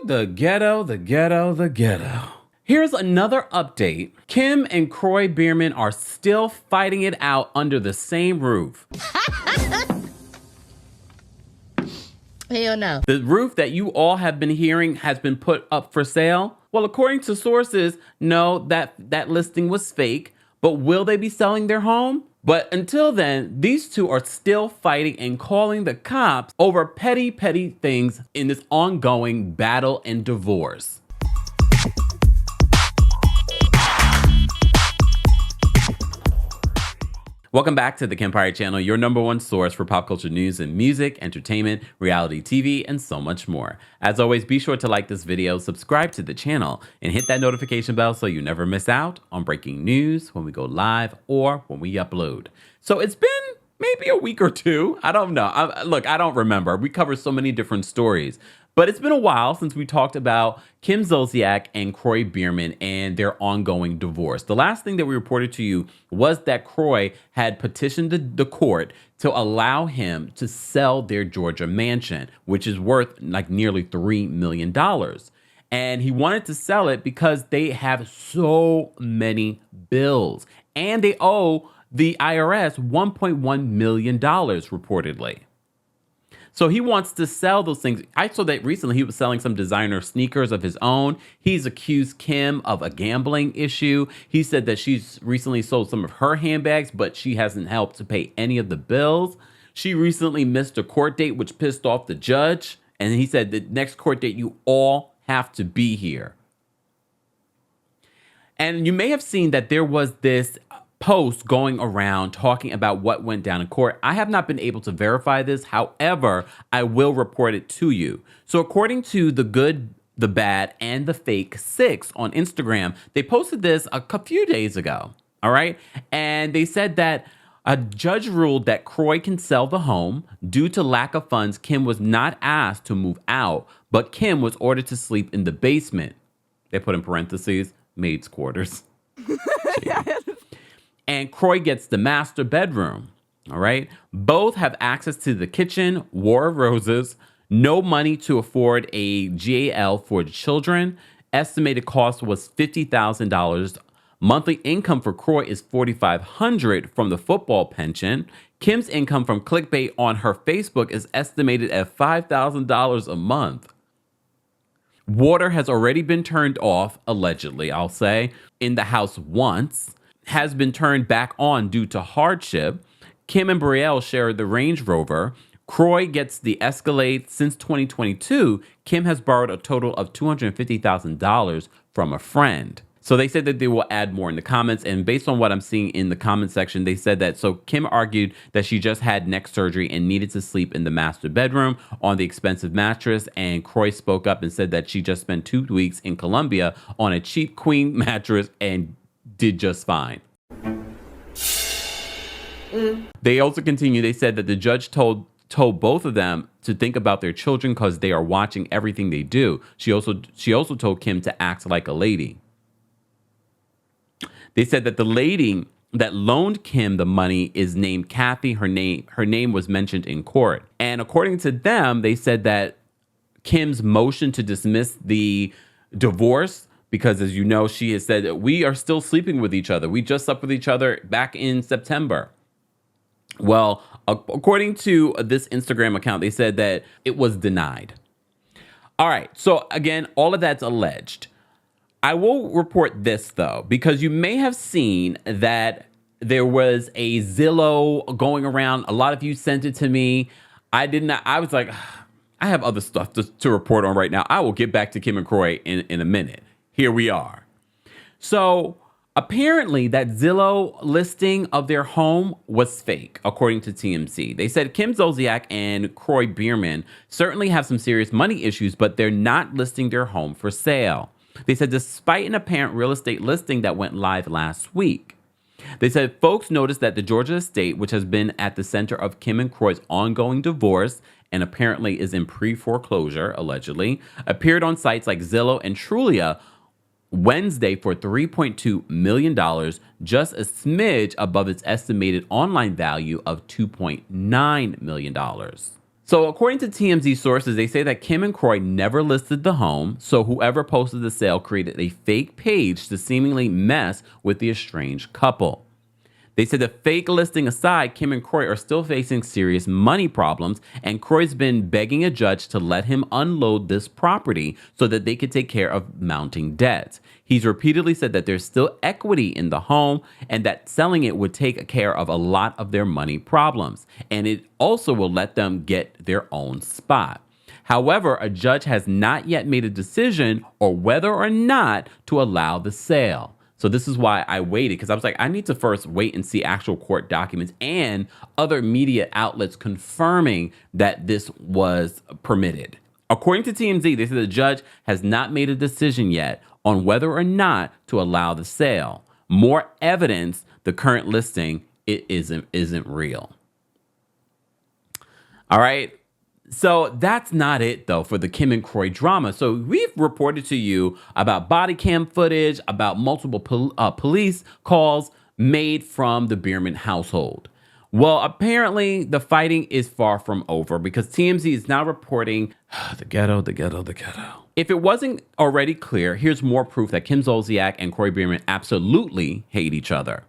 the ghetto, the ghetto, the ghetto. Here's another update. Kim and Kroy Biermann are still fighting it out under the same roof. Hell no. The roof that you all have been hearing has been put up for sale. Well, according to sources, no, that listing was fake. But will they be selling their home? But until then, these two are still fighting and calling the cops over petty things in this ongoing battle and divorce. Welcome back to the Kempire channel, your number one source for pop culture news and music, entertainment, reality TV, and so much more. As always, be sure to like this video, subscribe to the channel, and hit that notification bell so you never miss out on breaking news when we go live or when we upload. So it's been maybe a week or two. I don't know. I don't remember. We cover so many different stories. But it's been a while since we talked about Kim Zolciak and Kroy Biermann and their ongoing divorce. The last thing that we reported to you was that Kroy had petitioned the court to allow him to sell their Georgia mansion, which is worth like nearly $3 million. And he wanted to sell it because they have so many bills. And they owe the IRS $1.1 million, reportedly. So he wants to sell those things. I saw that recently he was selling some designer sneakers of his own. He's accused Kim of a gambling issue. He said that she's recently sold some of her handbags, but she hasn't helped to pay any of the bills. She recently missed a court date, which pissed off the judge. And he said the next court date, you all have to be here. And you may have seen that there was this post going around talking about what went down in court. I have not been able to verify this. However, I will report it to you. So according to The Good, The Bad, and The Fake 6 on Instagram, they posted this a few days ago. All right. And they said that a judge ruled that Kroy can sell the home. Due to lack of funds, Kim was not asked to move out, but Kim was ordered to sleep in the basement. They put in parentheses, maid's quarters. And Kroy gets the master bedroom, all right? Both have access to the kitchen, War of Roses, no money to afford a GAL for the children. Estimated cost was $50,000. Monthly income for Kroy is $4,500 from the football pension. Kim's income from clickbait on her Facebook is estimated at $5,000 a month. Water has already been turned off, allegedly, I'll say, in the house once. Has been turned back on due to hardship. Kim and Brielle share the Range Rover. Kroy gets the Escalade. Since 2022, Kim has borrowed a total of $250,000 from a friend. So they said that they will add more in the comments. And based on what I'm seeing in the comment section, they said that, so Kim argued that she just had neck surgery and needed to sleep in the master bedroom on the expensive mattress. And Kroy spoke up and said that she just spent 2 weeks in Colombia on a cheap queen mattress and did just fine. They also continue. They said that the judge told both of them to think about their children because they are watching everything they do. She also told Kim to act like a lady. They said that the lady that loaned Kim the money is named Kathy. Her name was mentioned in court. And according to them, they said that Kim's motion to dismiss the divorce, because as you know, she has said that we are still sleeping with each other. We just slept with each other back in September. Well, according to this Instagram account, they said that it was denied. All right. So again, all of that's alleged. I will report this though, because you may have seen that there was a Zillow going around. A lot of you sent it to me. I did not. I was like, I have other stuff to report on right now. I will get back to Kim and Kroy in a minute. Here we are. So apparently that Zillow listing of their home was fake, according to TMZ. They said Kim Zolciak and Kroy Biermann certainly have some serious money issues, but they're not listing their home for sale. They said despite an apparent real estate listing that went live last week. They said folks noticed that the Georgia estate, which has been at the center of Kim and Kroy's ongoing divorce and apparently is in pre-foreclosure, allegedly, appeared on sites like Zillow and Trulia Wednesday for $3.2 million, just a smidge above its estimated online value of $2.9 million. So according to TMZ sources, they say that Kim and Kroy never listed the home, so whoever posted the sale created a fake page to seemingly mess with the estranged couple. They said the fake listing aside, Kim and Kroy are still facing serious money problems, and Kroy's been begging a judge to let him unload this property so that they could take care of mounting debts. He's repeatedly said that there's still equity in the home and that selling it would take care of a lot of their money problems, and it also will let them get their own spot. However, a judge has not yet made a decision on whether or not to allow the sale. So this is why I waited, because I was like, I need to first wait and see actual court documents and other media outlets confirming that this was permitted. According to TMZ, they said the judge has not made a decision yet on whether or not to allow the sale. More evidence the current listing it isn't real. All right. So that's not it, though, for the Kim and Kroy drama. So we've reported to you about body cam footage, about multiple police calls made from the Beerman household. Well, apparently the fighting is far from over because TMZ is now reporting the ghetto. If it wasn't already clear, here's more proof that Kim Zolciak and Kroy Biermann absolutely hate each other.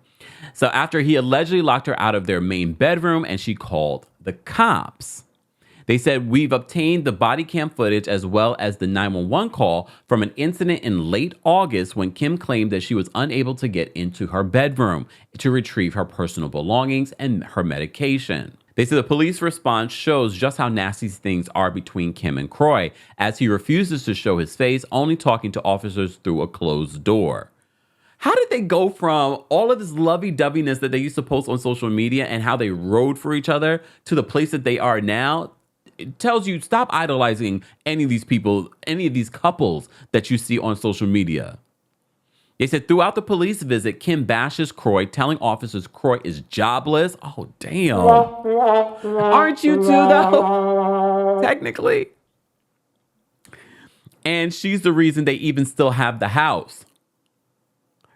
So after he allegedly locked her out of their main bedroom and she called the cops. They said, we've obtained the body cam footage as well as the 911 call from an incident in late August when Kim claimed that she was unable to get into her bedroom to retrieve her personal belongings and her medication. They said the police response shows just how nasty things are between Kim and Kroy, as he refuses to show his face, only talking to officers through a closed door. How did they go from all of this lovey-doveyness that they used to post on social media and how they rode for each other to the place that they are now? It tells you stop idolizing any of these people, any of these couples that you see on social media. They said throughout the police visit, Kim bashes Kroy, telling officers Kroy is jobless. Oh, damn. Aren't you too, though? Technically. And she's the reason they even still have the house.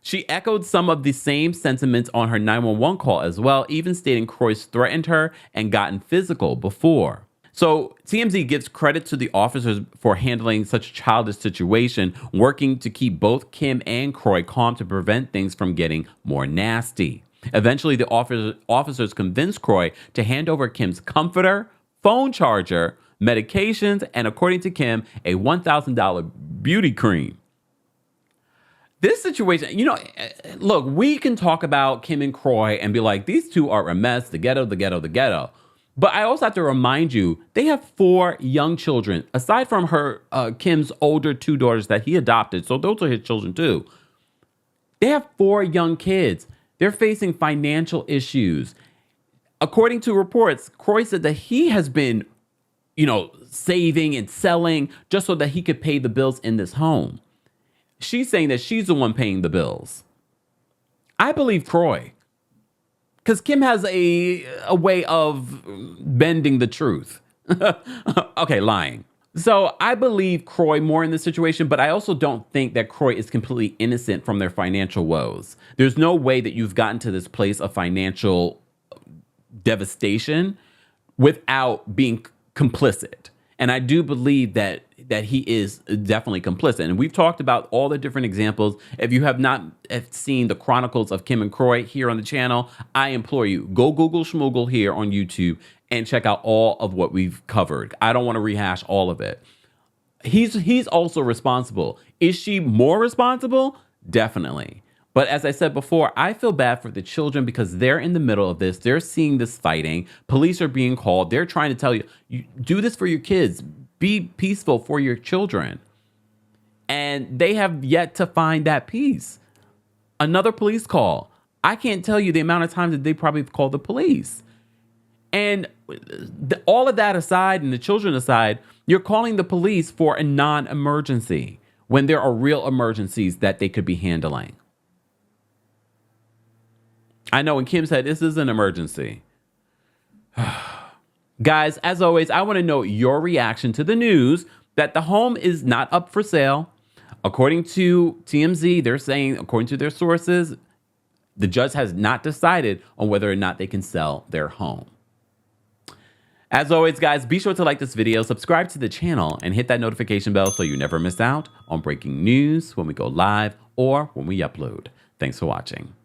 She echoed some of the same sentiments on her 911 call as well, even stating Kroy's threatened her and gotten physical before. So TMZ gives credit to the officers for handling such a childish situation, working to keep both Kim and Kroy calm to prevent things from getting more nasty. Eventually, the officers convinced Kroy to hand over Kim's comforter, phone charger, medications, and according to Kim, a $1,000 beauty cream. This situation, look, we can talk about Kim and Kroy and be like, these two are a mess, the ghetto. But I also have to remind you, they have 4 young children, aside from Kim's older 2 daughters that he adopted. So those are his children too. They have 4 young kids. They're facing financial issues. According to reports, Kroy said that he has been, saving and selling just so that he could pay the bills in this home. She's saying that she's the one paying the bills. I believe Kroy. Because Kim has a way of bending the truth. Okay, lying. So I believe Kroy more in this situation, but I also don't think that Kroy is completely innocent from their financial woes. There's no way that you've gotten to this place of financial devastation without being complicit. And I do believe that he is definitely complicit. And we've talked about all the different examples. If you have not seen the Chronicles of Kim and Kroy here on the channel, I implore you, go Google Schmoogle here on YouTube and check out all of what we've covered. I don't want to rehash all of it. He's also responsible. Is she more responsible? Definitely. But as I said before, I feel bad for the children because they're in the middle of this. They're seeing this fighting. Police are being called. They're trying to tell you do this for your kids. Be peaceful for your children. And they have yet to find that peace. Another police call. I can't tell you the amount of times that they probably called the police. And all of that aside and the children aside, you're calling the police for a non-emergency when there are real emergencies that they could be handling. I know when Kim said this is an emergency. Guys, as always, I want to know your reaction to the news that the home is not up for sale. According to TMZ, they're saying, according to their sources, the judge has not decided on whether or not they can sell their home. As always, guys, be sure to like this video, subscribe to the channel, and hit that notification bell so you never miss out on breaking news when we go live or when we upload. Thanks for watching.